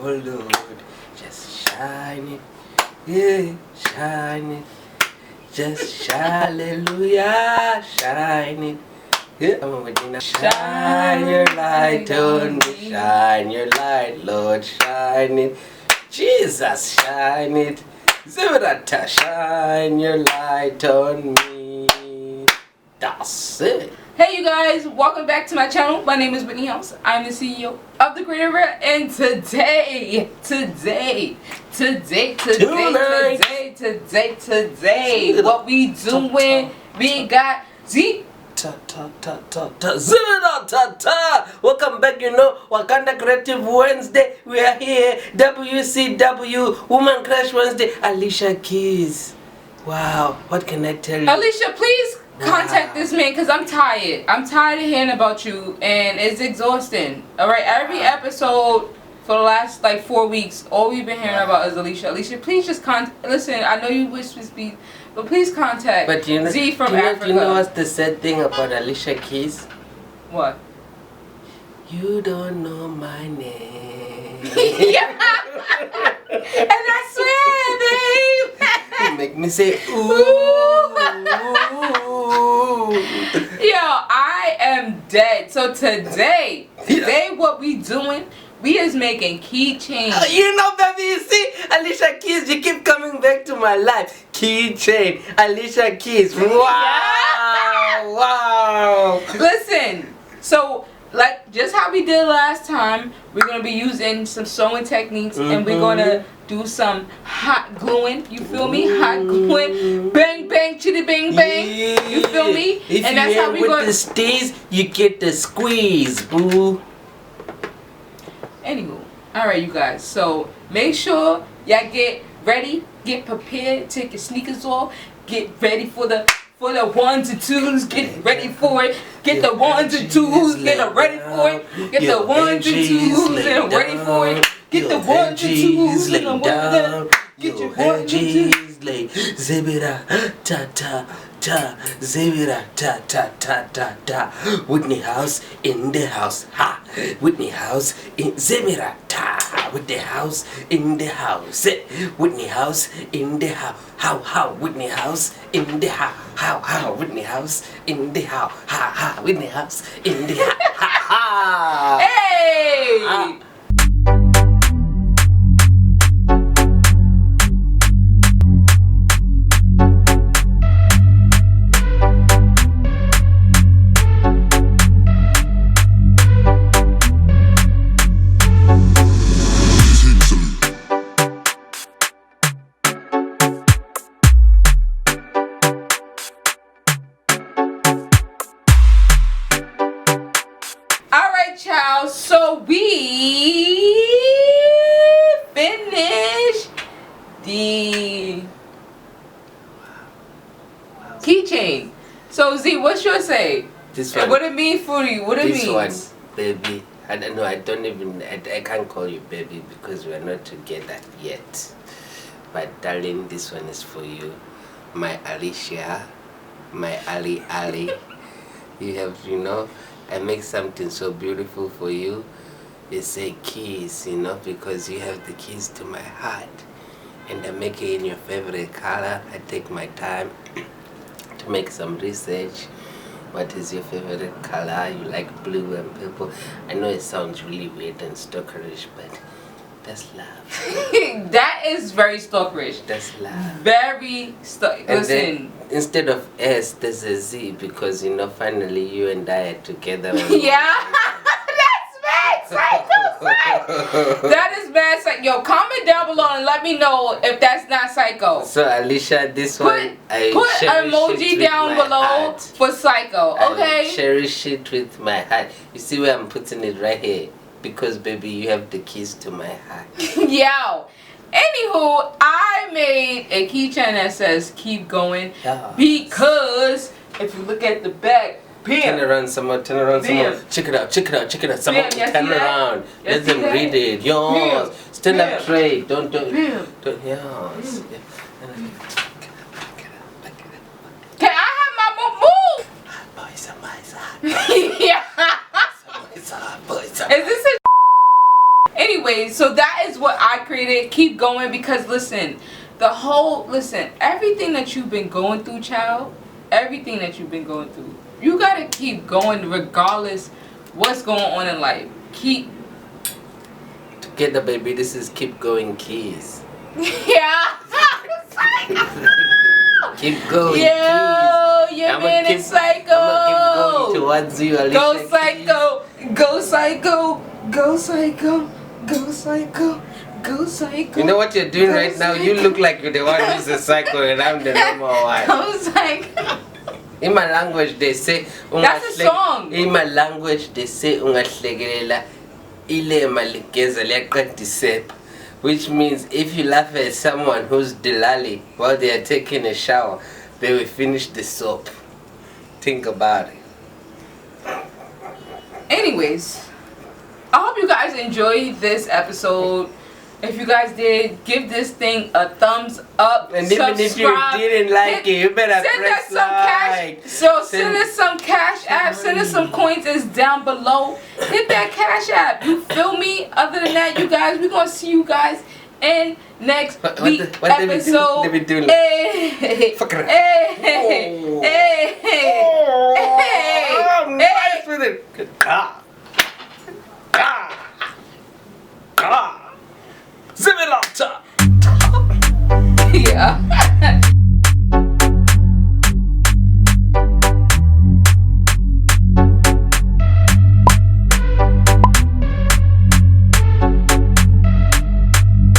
oh Lord, just shine it, yeah, shine it, just hallelujah, shine it. Yeah. Come on, Medina. Shine your light on me, shine your light, Lord, shine it. Jesus, shine it. Zibirata, shine your light on me. That's it. Hey you guys, welcome back to my channel. My name is Whitney House. I'm the CEO of TheCreativeEra, and today, what we doing? We got Z. Welcome back, Wakanda Creative Wednesday. We are here. WCW Woman Crush Wednesday. Alicia Keys. Wow, what can I tell you? Alicia, please contact this man because I'm tired. I'm tired of hearing about you and it's exhausting. Alright, every episode for the last 4 weeks, all we've been hearing about is Alicia. Alicia, please just listen, I know you wish to speak, but please contact Z from Africa. You know what's the sad thing about Alicia Keys? What? You don't know my name. Yeah. And I swear, babe. You make me say ooh. Yo, I am dead. So today what we doing? We is making keychains. Baby, you see, Alicia Keys, you keep coming back to my life. Keychain, Alicia Keys. Wow, wow. Listen, so just how we did last time, we're gonna be using some sewing techniques, and we're gonna do some hot gluing. You feel me? Hot gluing. Bang bang, chitty bang bang. Yeah. You feel me? If and that's how we with the steez, you get the squeeze, boo. Anywho, alright you guys, so make sure y'all get ready, get prepared, take your sneakers off, get ready for the ones and twos, get ready for it, get the ones and twos, get ready for it, get the ones and twos and ready for it, get the ones and twos and ready, get your ones and twos. Zebira ta ta ta, Zebira ta ta ta ta ta. Whitney House in the house, ha. Whitney House in Zebira ta. Whitney House in the house, Whitney House in the house, how Whitney House in the house, how Whitney House in the house, ha Whitney House in the house, ha. Hey. Child, so we finished the keychain. So Z, what's your say? This one. What it mean for you? What it means? This one, baby. I don't know. I can't call you baby because we are not together yet. But darling, this one is for you, my Alicia, my Ali. You have, I make something so beautiful for you. They say keys, because you have the keys to my heart. And I make it in your favorite color. I take my time to make some research. What is your favorite color? You like blue and purple. I know it sounds really weird and stalkerish, but that's love. That is very stalkerish. That's love. Very Listen. Instead of S, there's a Z because finally you and I are together. Yeah, that's mad psycho. That is mad psycho. Yo, comment down below and let me know if that's not psycho. So Alicia, this one put an emoji down below for psycho. Okay. I cherish it with my heart. You see where I'm putting it right here? Because baby, you have the keys to my heart. Yo. Anywho, I made a keychain that says keep going because if you look at the back, bam. Turn around some more, some more. Check it out. Some more. Turn around. Let them read it. Yours. Stand up straight. Don't. Yours. Can I have my move? Yeah. Is this a anyway, so that is what I created. Keep going, because listen, everything that you've been going through, child, everything that you've been going through, you gotta keep going regardless what's going on in life. Keep together, baby. This is keep going keys. Yeah. Keep going. Yo, your man is psycho. I'ma keep going towards you, Alicia. Go psycho. Go psycho. Go psycho. Go psycho. Go psycho. You know what you're doing right now? You look like you're the one who's a psycho and I'm the normal one. Go psycho. In my language they say that's a song. In my language they say ungahlekelela ilema ligeza liyaqedisepha, which means if you laugh at someone who's dilali while they are taking a shower, they will finish the soap. Think about it. Anyways, I hope you guys enjoyed this episode. If you guys did, give this thing a thumbs up. And even if you didn't like it, you better press like. Send us some cash app. Send us some coins. It's down below. Hit that cash app. You feel me? Other than that, you guys, we're gonna see you guys in next week episode. What they be doing? Hey.